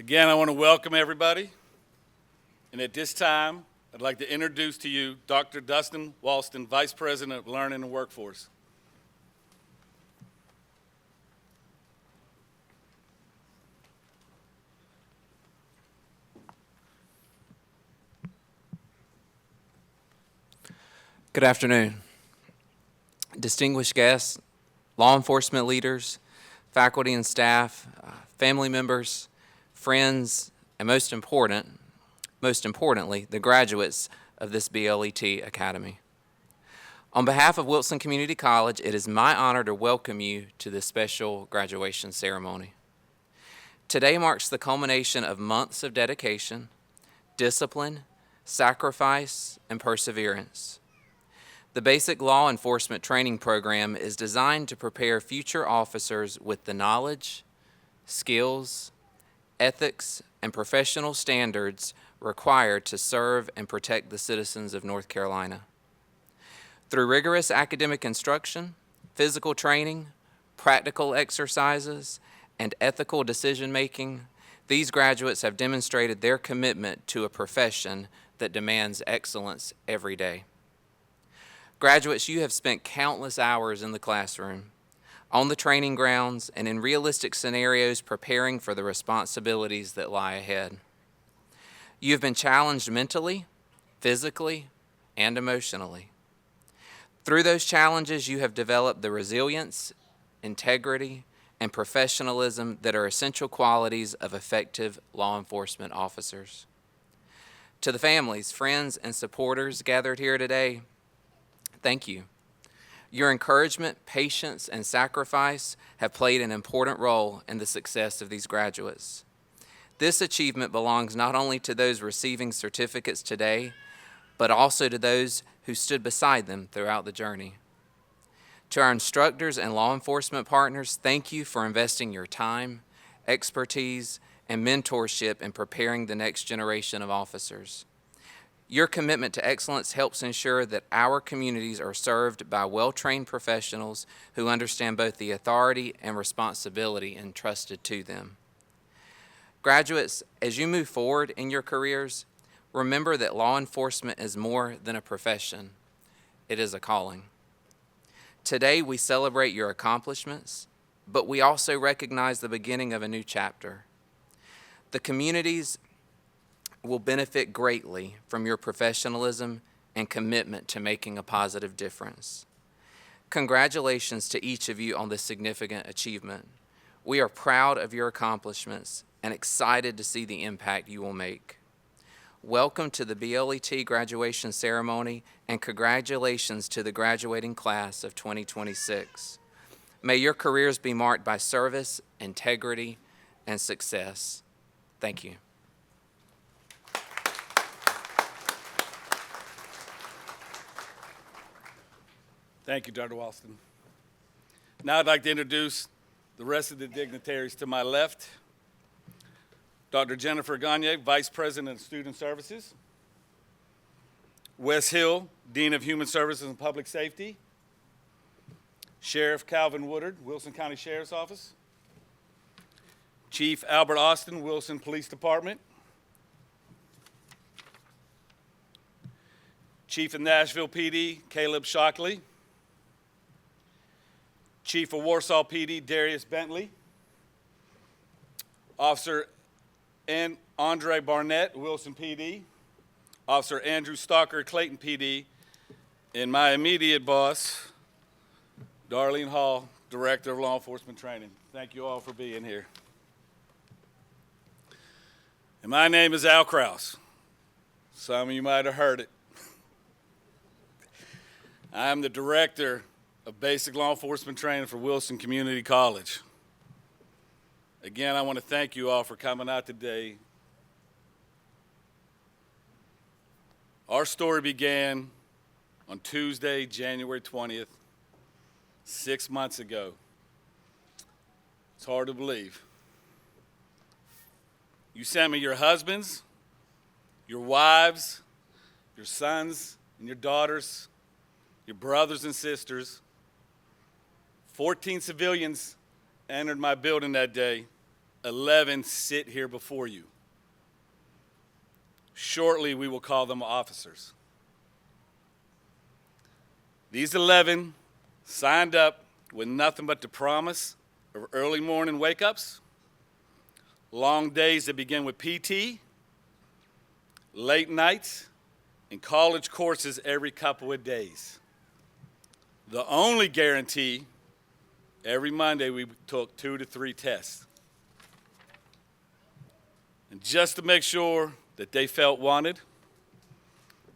Again, I want to welcome everybody. And at this time, I'd like to introduce to you Dr. Dustin Walston, Vice President of Learning and Workforce. Good afternoon. Distinguished guests, law enforcement leaders, faculty and staff, family members, friends, and most importantly, the graduates of this BLET Academy. On behalf of Wilson Community College, it is my honor to welcome you to this special graduation ceremony. Today marks the culmination of months of dedication, discipline, sacrifice, and perseverance. The Basic Law Enforcement Training Program is designed to prepare future officers with the knowledge, skills, ethics, and professional standards required to serve and protect the citizens of North Carolina. Through rigorous academic instruction, physical training, practical exercises, and ethical decision-making, these graduates have demonstrated their commitment to a profession that demands excellence every day. Graduates, you have spent countless hours in the classroom, on the training grounds, and in realistic scenarios preparing for the responsibilities that lie ahead. You have been challenged mentally, physically, and emotionally. Through those challenges, you have developed the resilience, integrity, and professionalism that are essential qualities of effective law enforcement officers. To the families, friends, and supporters gathered here today, thank you. Your encouragement, patience, and sacrifice have played an important role in the success of these graduates. This achievement belongs not only to those receiving certificates today, but also to those who stood beside them throughout the journey. To our instructors and law enforcement partners, thank you for investing your time, expertise, and mentorship in preparing the next generation of officers. Your commitment to excellence helps ensure that our communities are served by well-trained professionals who understand both the authority and responsibility entrusted to them. Graduates, as you move forward in your careers, remember that law enforcement is more than a profession. It is a calling. Today, we celebrate your accomplishments, but we also recognize the beginning of a new chapter. The communities will benefit greatly from your professionalism and commitment to making a positive difference. Congratulations to each of you on this significant achievement. We are proud of your accomplishments and excited to see the impact you will make. Welcome to the BLET graduation ceremony, and congratulations to the graduating class of 2026. May your careers be marked by service, integrity, and success. Thank you. Thank you, Dr. Walston. Now I'd like to introduce the rest of the dignitaries to my left. Dr. Jennifer Gagne, Vice President of Student Services. Wes Hill, Dean of Human Services and Public Safety. Sheriff Calvin Woodard, Wilson County Sheriff's Office. Chief Albert Austin, Wilson Police Department. Chief of Nashville PD, Caleb Shockley. Chief of Warsaw PD, Darius Bentley. Officer Andre Barnett, Wilson PD. Officer Andrew Stalker, Clayton PD. And my immediate boss, Darlene Hall, Director of Law Enforcement Training. Thank you all for being here. And my name is Al Kraus. Some of you might have heard it. I am the Director of Basic Law Enforcement Training for Wilson Community College. Again, I want to thank you all for coming out today. Our story began on Tuesday, January 20th, 6 months ago. It's hard to believe. You sent me your husbands, your wives, your sons and your daughters, your brothers and sisters. 14 civilians entered my building that day. 11 sit here before you. Shortly, we will call them officers. These 11 signed up with nothing but the promise of early morning wake-ups, long days that begin with PT, late nights, and college courses every couple of days. The only guarantee, every Monday we took 2 to 3 tests. And just to make sure that they felt wanted,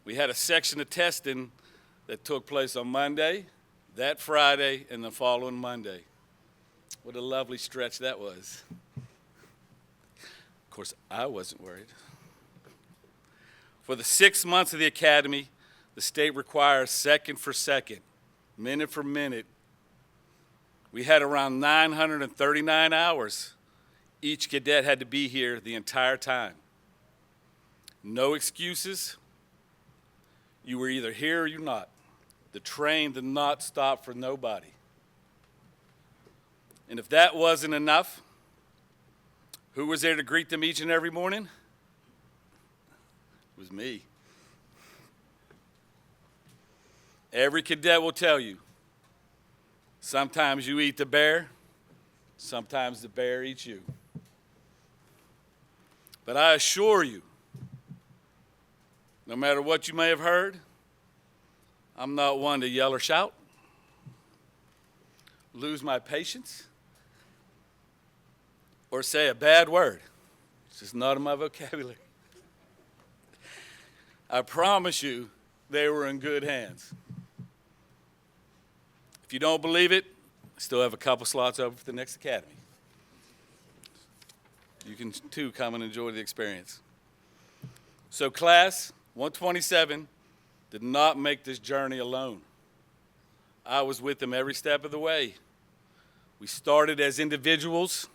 we had a section of testing that took place on Monday, that Friday, and the following Monday. What a lovely stretch that was. Of course, I wasn't worried. For the 6 months of the academy, the state requires second for second, minute for minute. We had around 939 hours. Each cadet had to be here the entire time. No excuses. You were either here or you're not. The train did not stop for nobody. And if that wasn't enough, who was there to greet them each and every morning? It was me. Every cadet will tell you, sometimes you eat the bear, sometimes the bear eats you. But I assure you, no matter what you may have heard, I'm not one to yell or shout, lose my patience, or say a bad word. It's just not in my vocabulary. I promise you, they were in good hands. If you don't believe it, I still have a couple slots open for the next academy. You can, too, come and enjoy the experience. So class 127 did not make this journey alone. I was with them every step of the way. We started as individuals.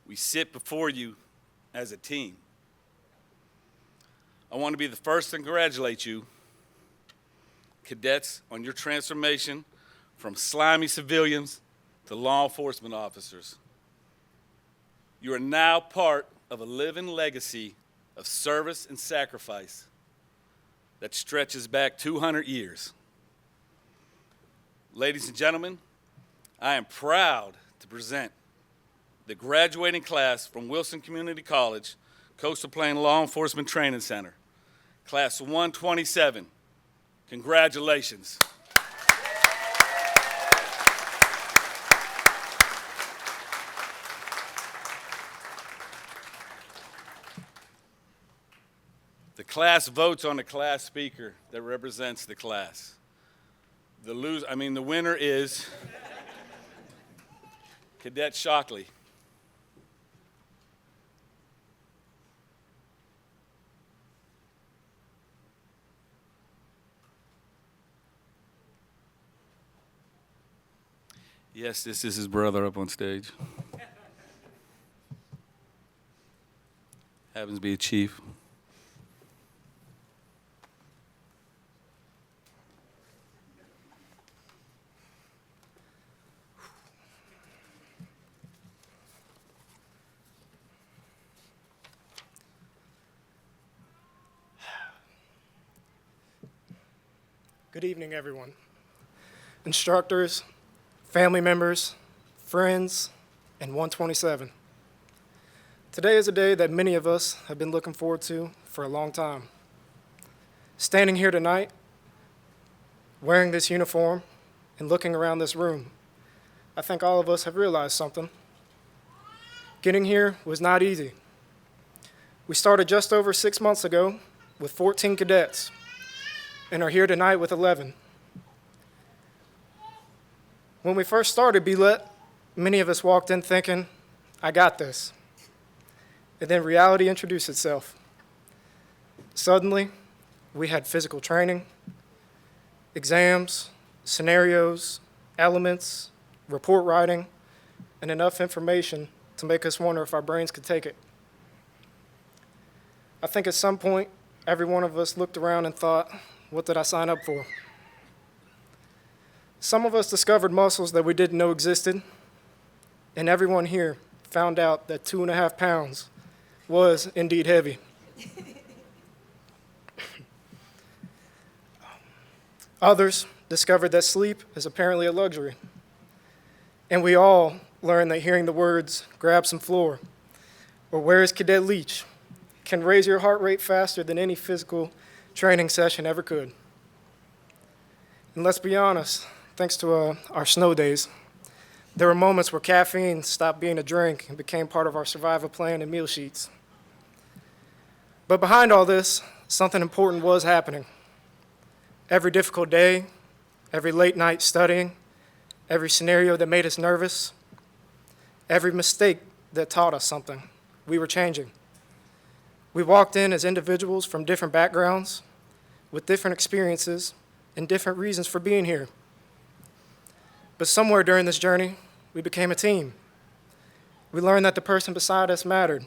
We sit before you as a team. I want to be the first to congratulate you, cadets, on your transformation from slimy civilians to law enforcement officers. You are now part of a living legacy of service and sacrifice that stretches back 200 years. Ladies and gentlemen, I am proud to present the graduating class from Wilson Community College, Coastal Plain Law Enforcement Training Center, Class 127. Congratulations. The class votes on the class speaker that represents the class. The winner is Cadet Shockley. Yes, this is his brother up on stage. Happens to be a chief. Good evening, everyone. Instructors, family members, friends, and 127. Today is a day that many of us have been looking forward to for a long time. Standing here tonight, wearing this uniform, and looking around this room, I think all of us have realized something. Getting here was not easy. We started just over 6 months ago with 14 cadets, and are here tonight with 11. When we first started BLET, many of us walked in thinking, I got this. And then reality introduced itself. Suddenly, we had physical training, exams, scenarios, elements, report writing, and enough information to make us wonder if our brains could take it. I think at some point, every one of us looked around and thought, what did I sign up for? Some of us discovered muscles that we didn't know existed, and everyone here found out that 2.5 pounds was indeed heavy. Others discovered that sleep is apparently a luxury. And we all learned that hearing the words, "grab some floor," or "where is Cadet Leach," can raise your heart rate faster than any physical training session ever could. And let's be honest, thanks to our snow days, there were moments where caffeine stopped being a drink and became part of our survival plan and meal sheets. But behind all this, something important was happening. Every difficult day, every late night studying, every scenario that made us nervous, every mistake that taught us something, we were changing. We walked in as individuals from different backgrounds, with different experiences and different reasons for being here. But somewhere during this journey, we became a team. We learned that the person beside us mattered.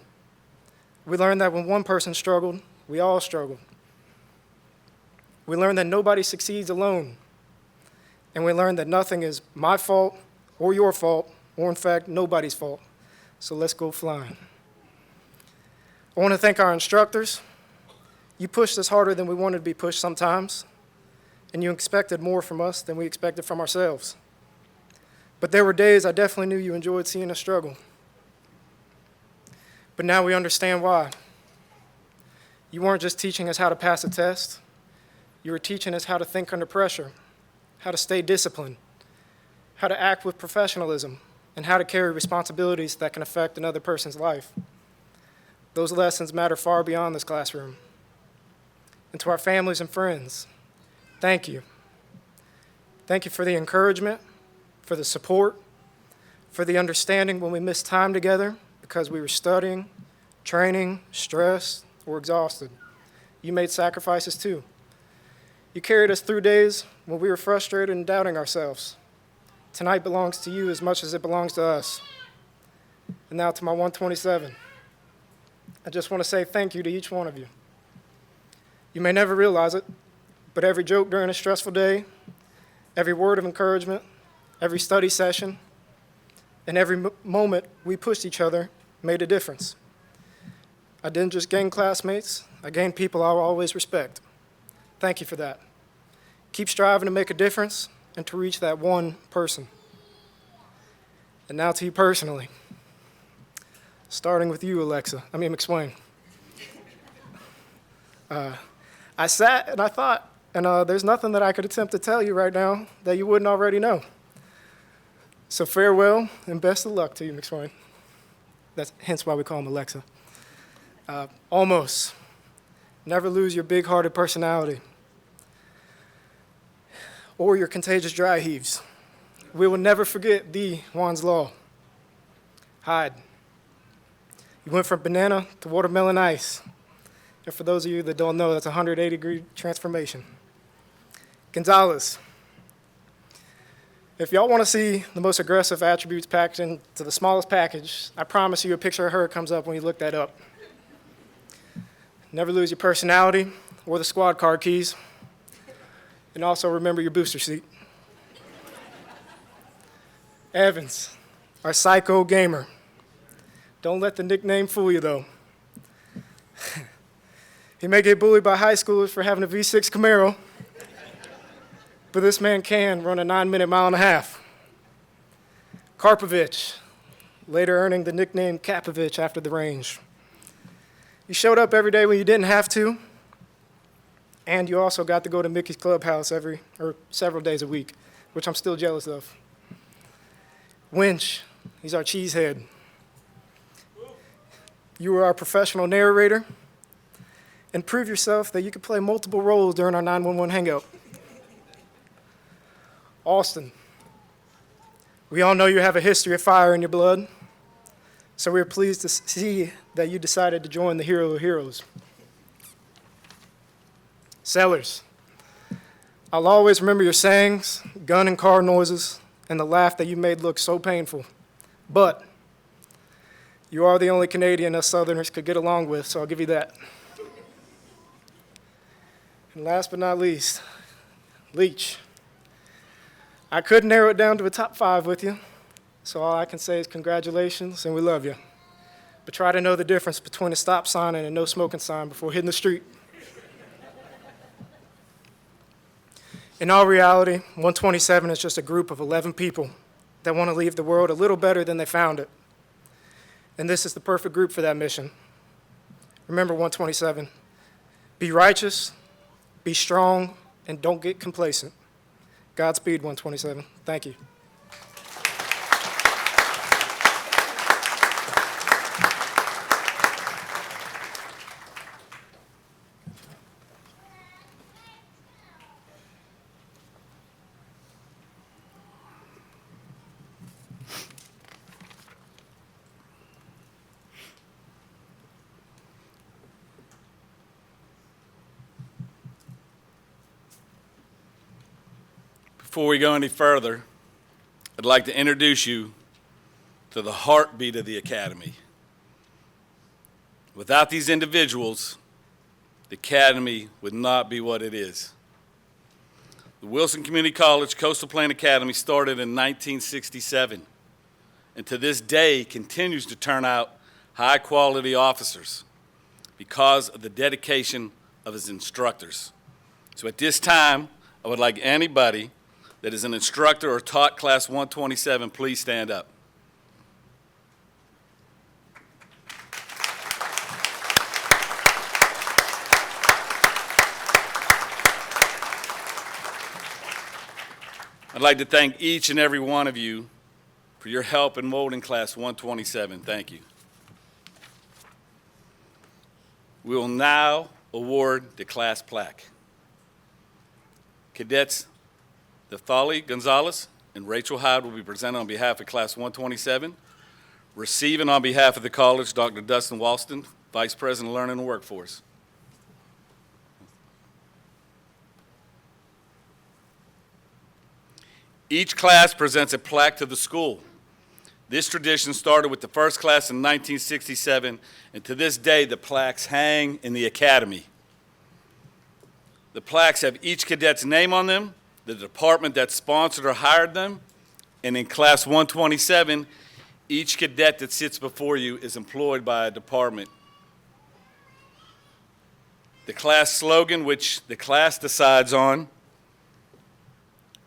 We learned that when one person struggled, we all struggled. We learned that nobody succeeds alone. And we learned that nothing is my fault or your fault, or in fact, nobody's fault. So let's go flying. I want to thank our instructors. You pushed us harder than we wanted to be pushed sometimes, and you expected more from us than we expected from ourselves. But there were days I definitely knew you enjoyed seeing us struggle. But now we understand why. You weren't just teaching us how to pass a test. You were teaching us how to think under pressure, how to stay disciplined, how to act with professionalism, and how to carry responsibilities that can affect another person's life. Those lessons matter far beyond this classroom. And to our families and friends, thank you. Thank you for the encouragement, for the support, for the understanding when we missed time together because we were studying, training, stressed, or exhausted. You made sacrifices too. You carried us through days when we were frustrated and doubting ourselves. Tonight belongs to you as much as it belongs to us. And now to my 127. I just want to say thank you to each one of you. You may never realize it, but every joke during a stressful day, every word of encouragement, every study session, and every moment we pushed each other made a difference. I didn't just gain classmates, I gained people I will always respect. Thank you for that. Keep striving to make a difference and to reach that one person. And now to you personally. Starting with you, McSwain. I sat and I thought, and there's nothing that I could attempt to tell you right now that you wouldn't already know. So farewell and best of luck to you, McSwain. That's hence why we call him Alexa. Almost. Never lose your big-hearted personality or your contagious dry heaves. We will never forget the Juan's Law. Hyde. You went from banana to watermelon ice. And for those of you that don't know, that's a 180-degree transformation. Gonzalez. If y'all want to see the most aggressive attributes packed into the smallest package, I promise you a picture of her comes up when you look that up. Never lose your personality or the squad car keys. And also remember your booster seat. Evans, our psycho gamer. Don't let the nickname fool you, though. He may get bullied by high schoolers for having a V6 Camaro, but this man can run a 9-minute mile and a half. Karpovich, later earning the nickname Kapovich after the range. You showed up every day when you didn't have to, and you also got to go to Mickey's Clubhouse several days a week, which I'm still jealous of. Winch, he's our cheesehead. You were our professional narrator, and prove yourself that you could play multiple roles during our 911 hangout. Austin, we all know you have a history of fire in your blood, so we're pleased to see that you decided to join the Hero of Heroes. Sellers, I'll always remember your sayings, gun and car noises, and the laugh that you made look so painful. But you are the only Canadian us Southerners could get along with, so I'll give you that. And last but not least, Leach. I could narrow it down to a top 5 with you, So all I can say is congratulations and we love you. But try to know the difference between a stop sign and a no smoking sign before hitting the street. In all reality, 127 is just a group of 11 people that want to leave the world a little better than they found it. And this is the perfect group for that mission. Remember 127, be righteous, be strong, and don't get complacent. Godspeed, 127. Thank you. Before we go any further, I'd like to introduce you to the heartbeat of the Academy. Without these individuals, the Academy would not be what it is. The Wilson Community College Coastal Plain Academy started in 1967, and to this day continues to turn out high-quality officers because of the dedication of its instructors. So at this time, I would like anybody that is an instructor or taught Class 127, please stand up. I'd like to thank each and every one of you for your help in molding Class 127. Thank you. We will now award the class plaque. Cadets Naftali Gonzalez and Rachel Hyde will be presented on behalf of Class 127. Receiving on behalf of the college, Dr. Dustin Walston, Vice President of Learning and Workforce. Each class presents a plaque to the school. This tradition started with the first class in 1967, and to this day, the plaques hang in the academy. The plaques have each cadet's name on them, the department that sponsored or hired them, and in Class 127, each cadet that sits before you is employed by a department. The class slogan, which the class decides on,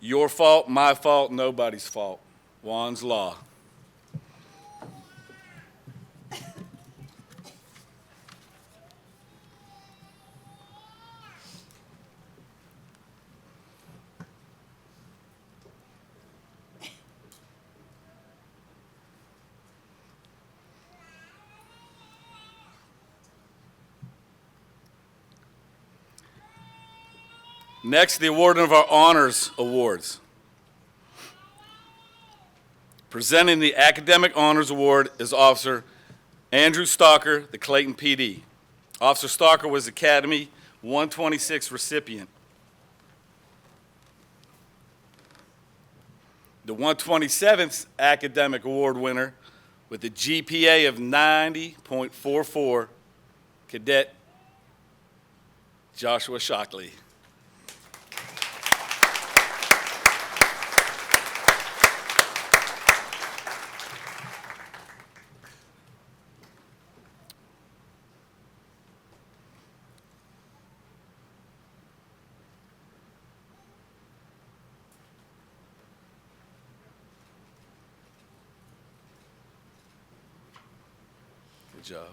your fault, my fault, nobody's fault. Juan's Law. Next, the awarding of our honors awards. Presenting the Academic Honors Award is Officer Andrew Stalker, the Clayton PD. Officer Stalker was Academy 126 recipient. The 127th Academic Award winner with a GPA of 90.44, Cadet Joshua Shockley. Good job.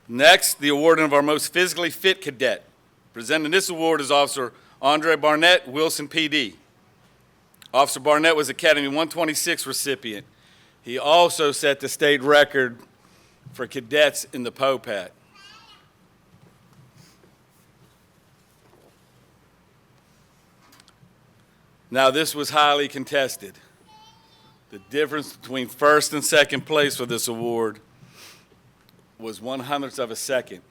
Next, the awarding of our most physically fit cadet. Presenting this award is Officer Andre Barnett, Wilson PD. Officer Barnett was Academy 126 recipient. He also set the state record for cadets in the POPAT. Now, this was highly contested. The difference between first and second place for this award was 1/100th of a second.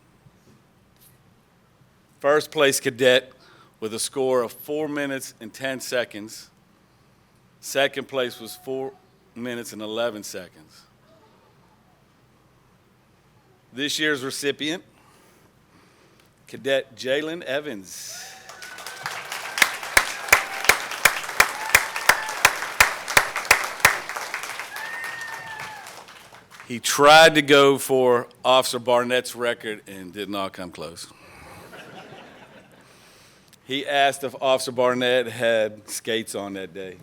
First place cadet with a score of 4 minutes and 10 seconds. Second place was minutes and 11 seconds. This year's recipient, Cadet Jalen Evans. He tried to go for Officer Barnett's record and did not come close. He asked if Officer Barnett had skates on that day.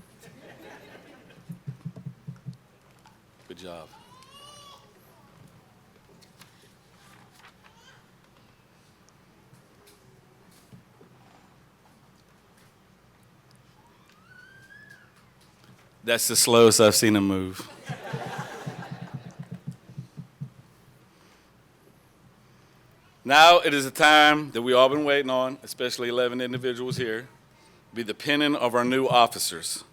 Good job. That's the slowest I've seen him move. Now it is the time that we all been waiting on, especially 11 individuals here, be the pinning of our new officers.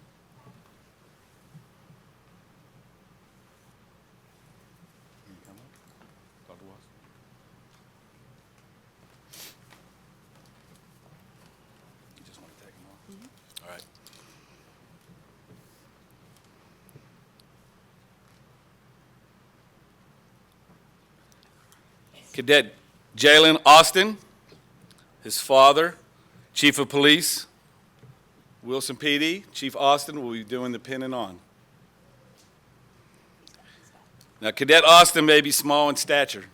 You just want to take them off? All right. Cadet Jalen Austin, his father, Chief of Police, Wilson PD. Chief Austin will be doing the pinning on. Now, Cadet Austin may be small in stature,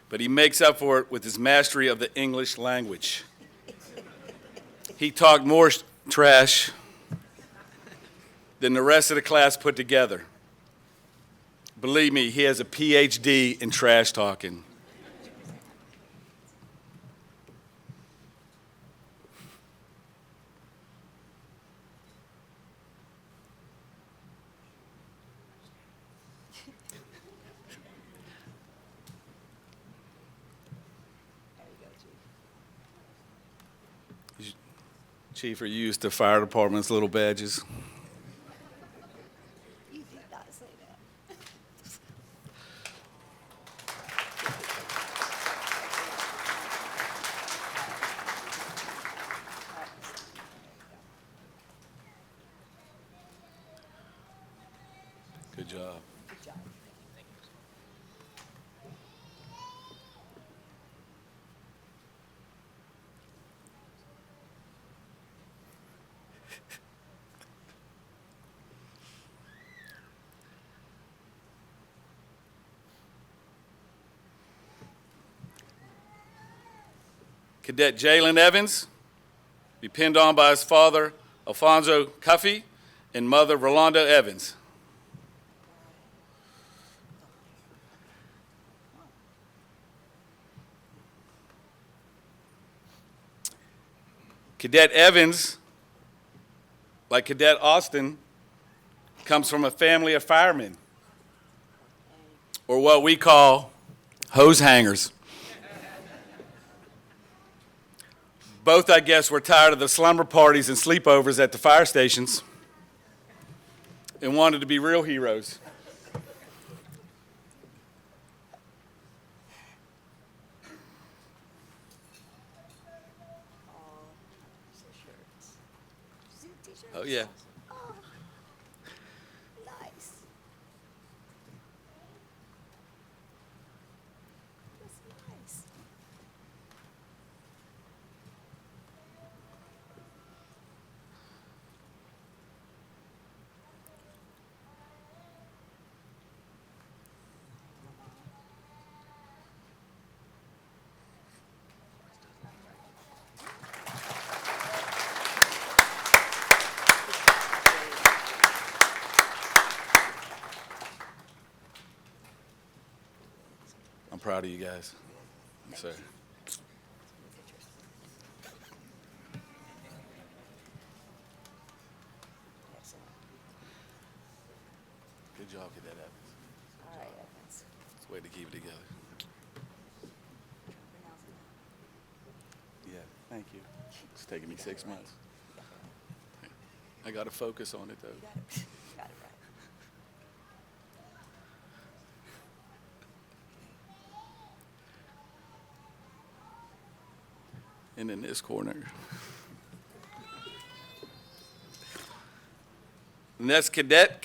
but he makes up for it with his mastery of the English language. He talked more trash than the rest of the class put together. Believe me, he has a PhD in trash talking. Chief, are you used to fire department's little badges? You did not say that. Good job. Good job. Cadet Jalen Evans, be pinned on by his father, Alfonso Cuffey, and mother, Rolanda Evans. Cadet Evans, like Cadet Austin, comes from a family of firemen, or what we call hose hangers. Both, I guess, were tired of the slumber parties and sleepovers at the fire stations and wanted to be real heroes. Shirts. See the t-shirts? Oh, yeah. Oh, nice. That's nice. I'm proud of you guys. Yes, sir. Excellent. Good job, Cadet Evans. All right, Evans. It's a way to keep it together. Yeah, thank you. It's taken me 6 months. I got to focus on it, though. You got it. You got it right. And in this corner. And that's Cadet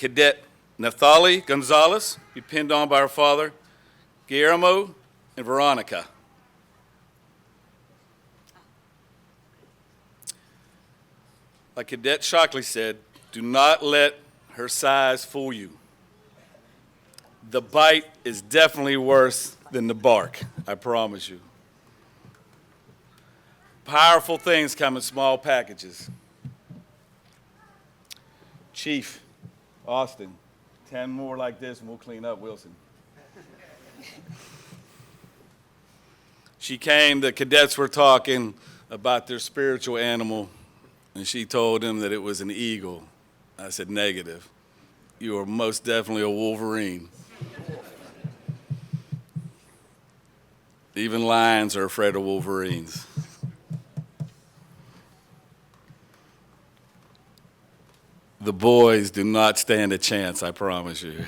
Naftali Gonzalez, be pinned on by her father, Guillermo and Veronica. Like Cadet Shockley said, do not let her size fool you. The bite is definitely worse than the bark, I promise you. Powerful things come in small packages. Chief, Austin, 10 more like this and we'll clean up Wilson. She came, the cadets were talking about their spiritual animal, and she told him that it was an eagle. I said, negative. You are most definitely a wolverine. Even lions are afraid of wolverines. The boys do not stand a chance, I promise you.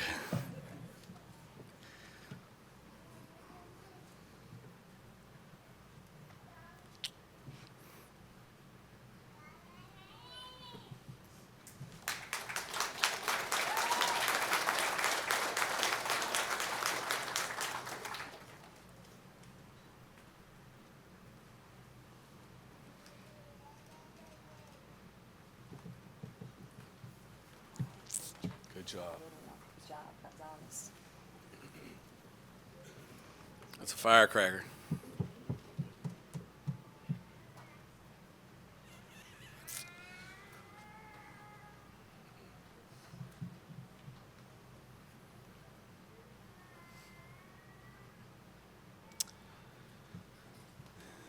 Good job. Good job, Gonzalez. That's a firecracker.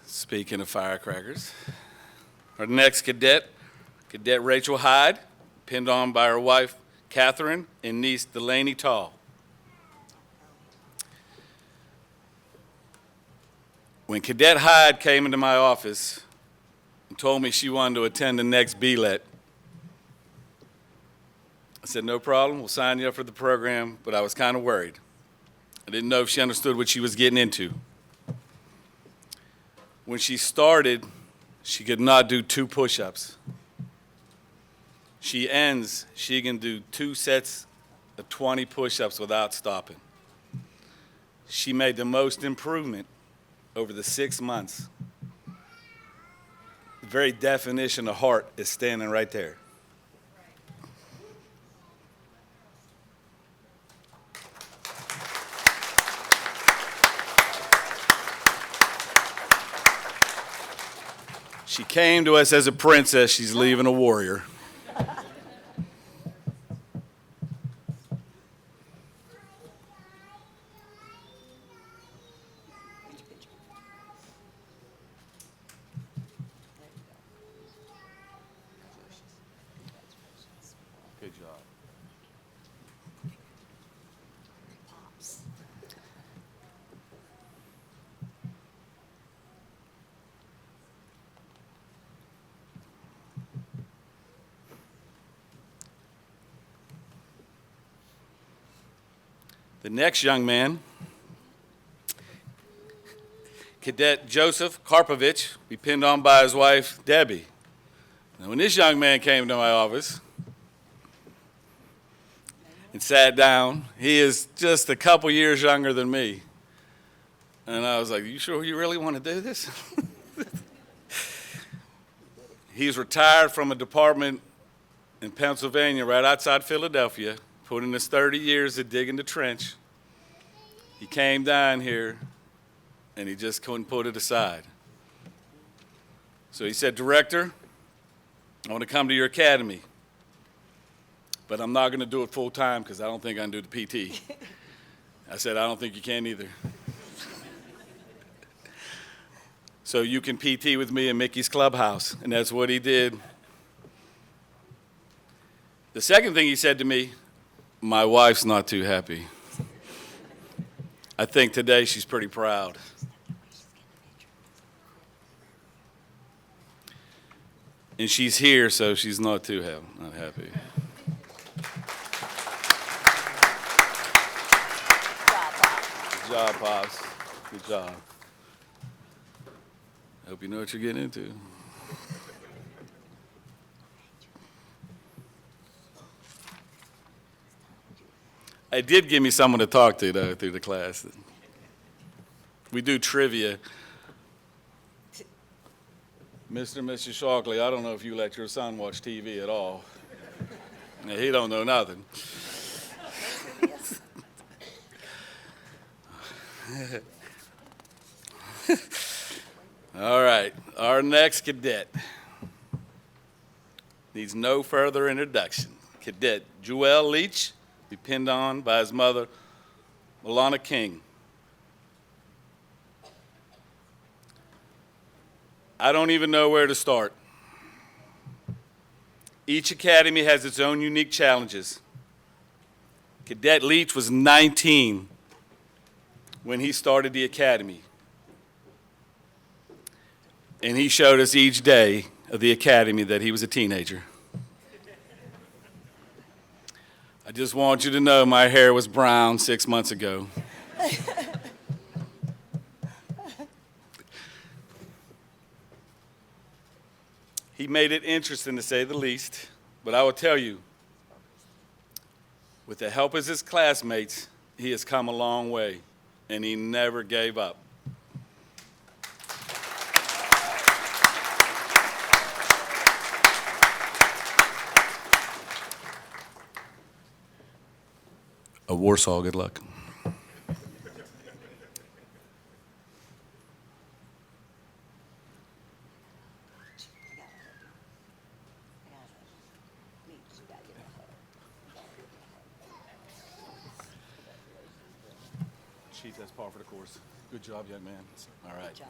Speaking of firecrackers, our next cadet, Cadet Rachel Hyde, pinned on by her wife, Catherine, and niece, Delaney Tall. When Cadet Hyde came into my office and told me she wanted to attend the next BLET, I said, no problem, we'll sign you up for the program, but I was kind of worried. I didn't know if she understood what she was getting into. When she started, she could not do 2 push-ups. She can do 2 sets of 20 push-ups without stopping. She made the most improvement over the 6 months. The very definition of heart is standing right there. She came to us as a princess. She's leaving a warrior. Good job. Pops. The next young man, Cadet Joseph Karpovich, be pinned on by his wife, Debbie. Now, when this young man came to my office and sat down, he is just a couple years younger than me. And I was like, you sure you really want to do this? He's retired from a department in Pennsylvania right outside Philadelphia, put in his 30 years of digging the trench. He came down here and he just couldn't put it aside. So he said, Director, I want to come to your academy, but I'm not going to do it full time because I don't think I can do the PT. I said, I don't think you can either. So you can PT with me in Mickey's Clubhouse, and that's what he did. The second thing he said to me, my wife's not too happy. I think today she's pretty proud. And she's here, so she's not too not happy. Good job, Pops. Good job. I hope you know what you're getting into. It did give me someone to talk to, though, through the class. We do trivia. Mr. and Mrs. Shockley, I don't know if you let your son watch TV at all. Yeah, he don't know nothing. All right, our next cadet needs no further introduction. Cadet Joel Leach, be pinned on by his mother, Milana King. I don't even know where to start. Each academy has its own unique challenges. Cadet Leach was 19 when he started the academy. And he showed us each day of the academy that he was a teenager. I just want you to know my hair was brown 6 months ago. He made it interesting, to say the least, but I will tell you, with the help of his classmates, he has come a long way, and he never gave up. A Warsaw, good luck. Chief, that's par for the course. Good job, young man. All right. Good job.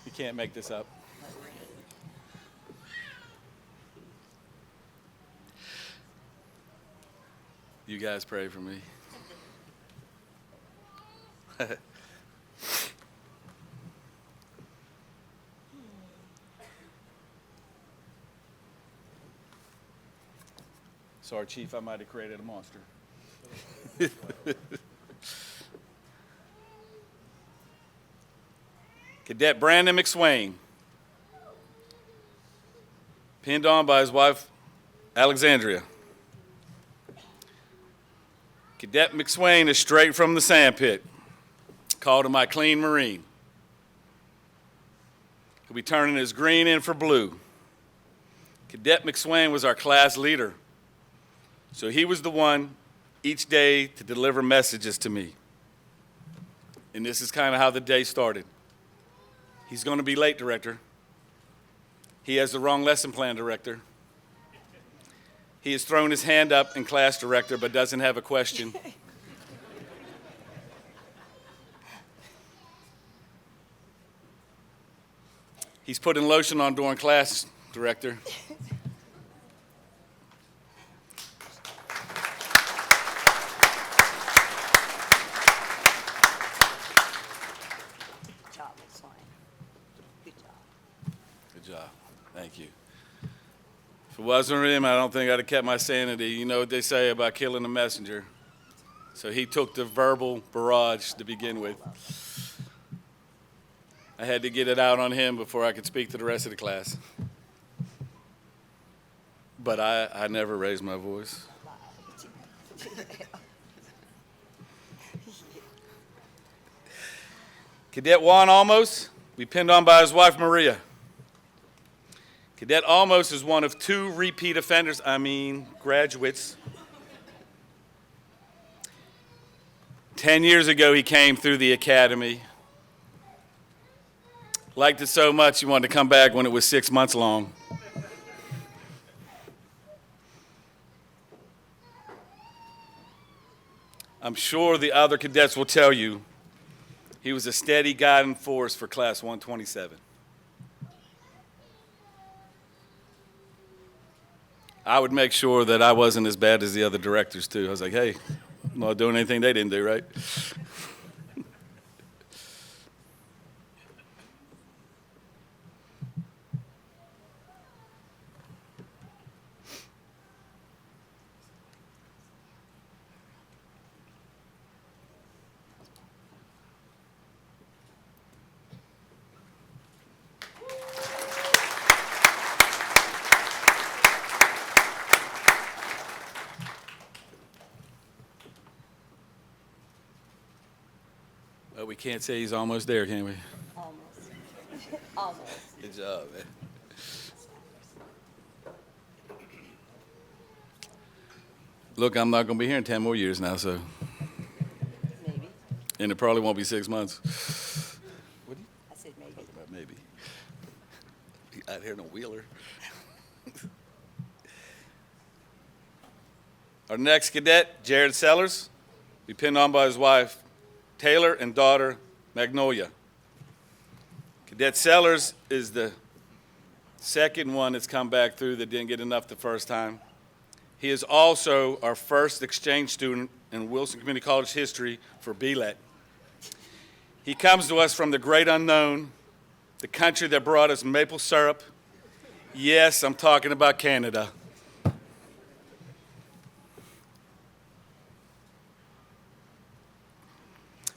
You can't make this up. You guys pray for me. Sorry, Chief, I might have created a monster. Cadet Brandon McSwain, pinned on by his wife, Alexandria. Cadet McSwain is straight from the sandpit, called him my clean Marine. He'll be turning his green in for blue. Cadet McSwain was our class leader, so he was the one each day to deliver messages to me. And this is kind of how the day started. He's going to be late, Director. He has the wrong lesson plan, Director. He has thrown his hand up in class, Director, but doesn't have a question. He's putting lotion on during class, Director. Good job, Miss Lane. Good job. Good job. Thank you. If it wasn't for him, I don't think I'd have kept my sanity. You know what they say about killing a messenger. So he took the verbal barrage to begin with. I had to get it out on him before I could speak to the rest of the class. But I never raised my voice. Cadet Juan Almos, we pinned on by his wife, Maria. Cadet Almos is one of 2 repeat offenders, graduates. 10 years ago, he came through the academy. Liked it so much, he wanted to come back when it was 6 months long. I'm sure the other cadets will tell you he was a steady guiding force for Class 127. I would make sure that I wasn't as bad as the other directors, too. I was like, hey, I'm not doing anything they didn't do, right? We can't say he's almost there, can we? Almost. Almost. Good job, man. Look, I'm not going to be here in 10 more years now, so, Maybe. and it probably won't be 6 months. I said maybe. About maybe. Out here in a wheeler. Our next cadet, Jared Sellers, be pinned on by his wife, Taylor, and daughter, Magnolia. Cadet Sellers is the second one that's come back through that didn't get enough the first time. He is also our first exchange student in Wilson Community College history for BLET. He comes to us from the great unknown, the country that brought us maple syrup. Yes, I'm talking about Canada.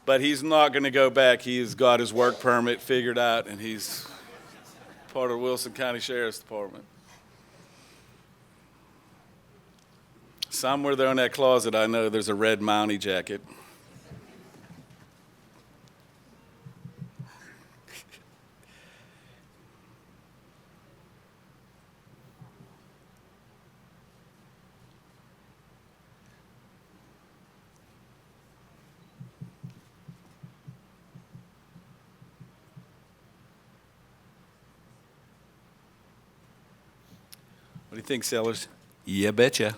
But he's not going to go back. He's got his work permit figured out, and he's part of the Wilson County Sheriff's Department. Somewhere there in that closet, I know there's a red Mountie jacket. What do you think, Sellers? Yeah, betcha.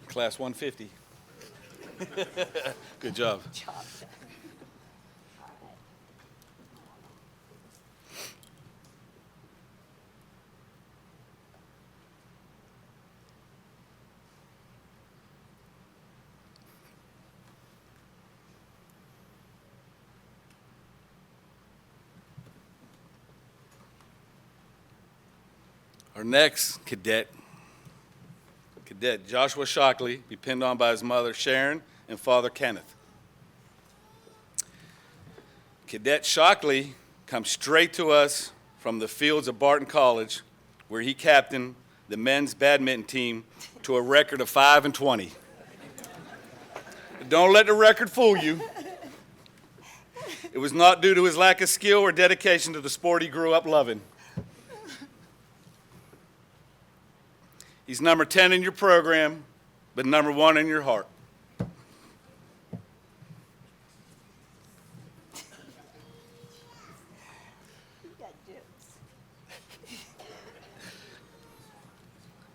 Class 150. Good job. Job. Our next cadet, Joshua Shockley, be pinned on by his mother, Sharon, and father, Kenneth. Cadet Shockley comes straight to us from the fields of Barton College, where he captained the men's badminton team to a record of 5-20. Don't let the record fool you. It was not due to his lack of skill or dedication to the sport he grew up loving. He's number 10 in your program, but number 1 in your heart. You got jokes.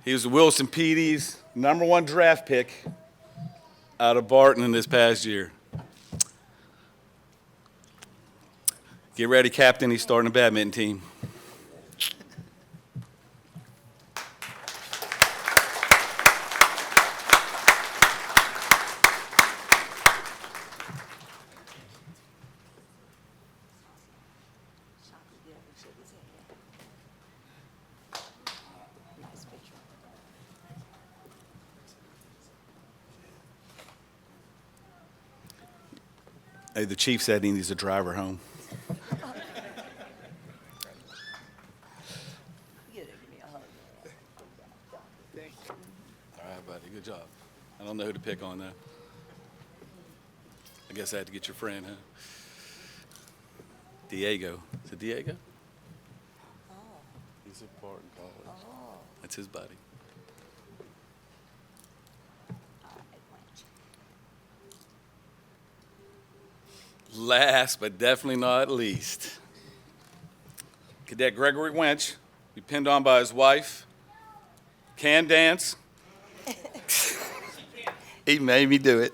He was Wilson PD's number 1 draft pick out of Barton in this past year. Get ready, Captain. He's starting a badminton team. Chocolate, yeah, we should be saying that. Nice picture. Hey, the chief said he needs a driver home. You gotta give me a hug. All right, buddy. Good job. I don't know who to pick on now. I guess I had to get your friend, huh? Diego. Is it Diego? Oh, He's at Barton College. oh. That's his buddy. All right, Wench. Last but definitely not least, Cadet Gregory Wench, be pinned on by his wife, can dance. He made me do it.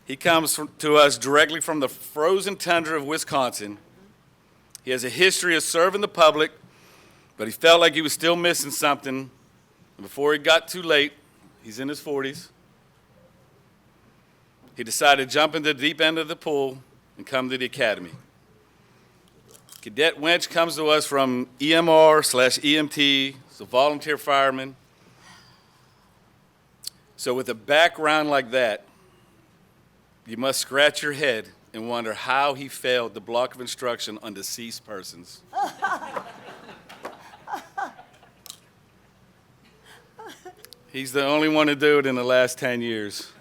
He comes to us directly from the frozen tundra of Wisconsin. He has a history of serving the public, but he felt like he was still missing something Before it got too late, he's in his 40s, he decided to jump into the deep end of the pool and come to the academy. Cadet Winch comes to us from EMR/EMT, he's a volunteer fireman. So with a background like that, you must scratch your head and wonder how he failed the block of instruction on deceased persons. He's the only one to do it in the last 10 years.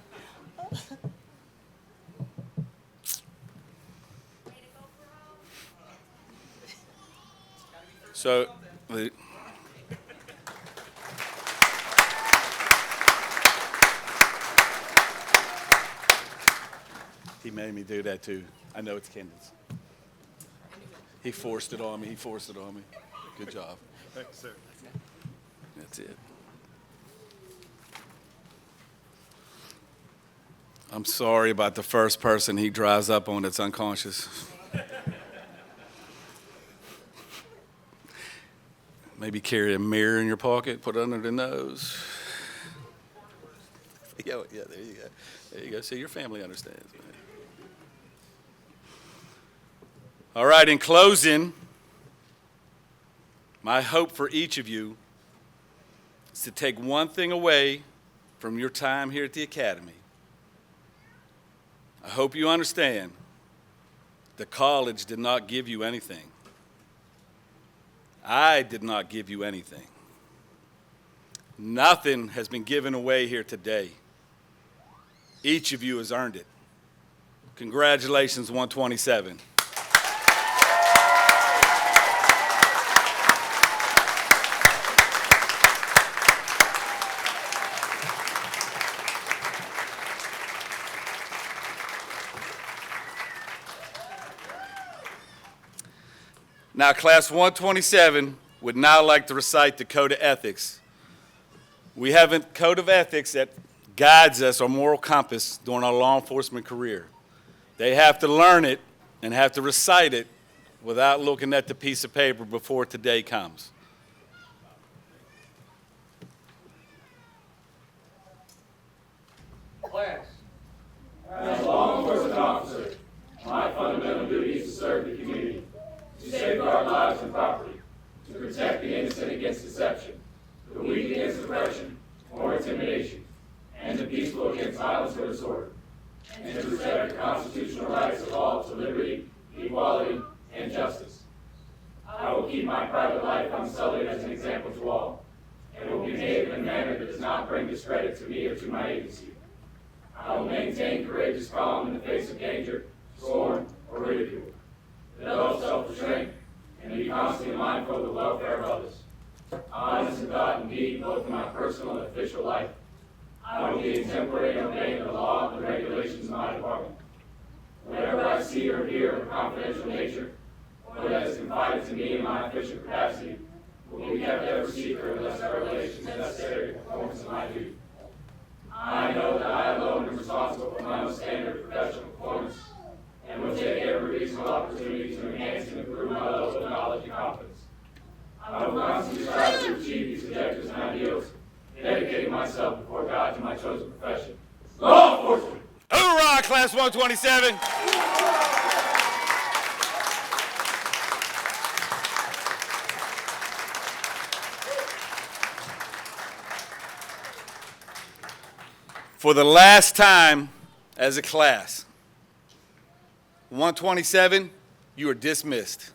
So, he made me do that too. I know it's Kendall's. He forced it on me. Good job. Thank you, sir. That's it. I'm sorry about the first person he dries up on that's unconscious. Maybe carry a mirror in your pocket, put it under the nose. Yeah, there you go. There you go. See, your family understands. Man. All right, in closing, my hope for each of you is to take one thing away from your time here at the Academy. I hope you understand the college did not give you anything. I did not give you anything. Nothing has been given away here today. Each of you has earned it. Congratulations, 127. Now, Class 127 would now like to recite the Code of Ethics. We have a Code of Ethics that guides us, our moral compass, during our law enforcement career. They have to learn it and have to recite it without looking at the piece of paper before today comes. Class. As law enforcement officer, my fundamental duty is to serve the community, to safeguard lives and property, to protect the innocent against deception, the weak against oppression or intimidation, and the peaceful against violence or disorder, and to protect the constitutional rights of all to liberty, equality, and justice. I will keep my private life unsullied as an example to all, and will behave in a manner that does not bring discredit to me or to my agency. I will maintain courageous calm in the face of danger, scorn, or ridicule, develop self-restraint, and be constantly mindful of the welfare of others. Honest in thought and deed, both in my personal and official life, I will be exemplary in obeying the law and the regulations of my department. Whatever I see or hear of a confidential nature, or that is confided to me in my official capacity, will be kept ever secret unless revelation is necessary to the performance of my duty. I know that I alone am responsible for my own standard of professional performance, and will take every reasonable opportunity to enhance and improve my level of knowledge and competence. I will constantly strive to achieve these objectives and ideals, dedicating myself before God to my chosen profession, law enforcement. Hoorah, Class 127! For the last time as a class, 127, you are dismissed.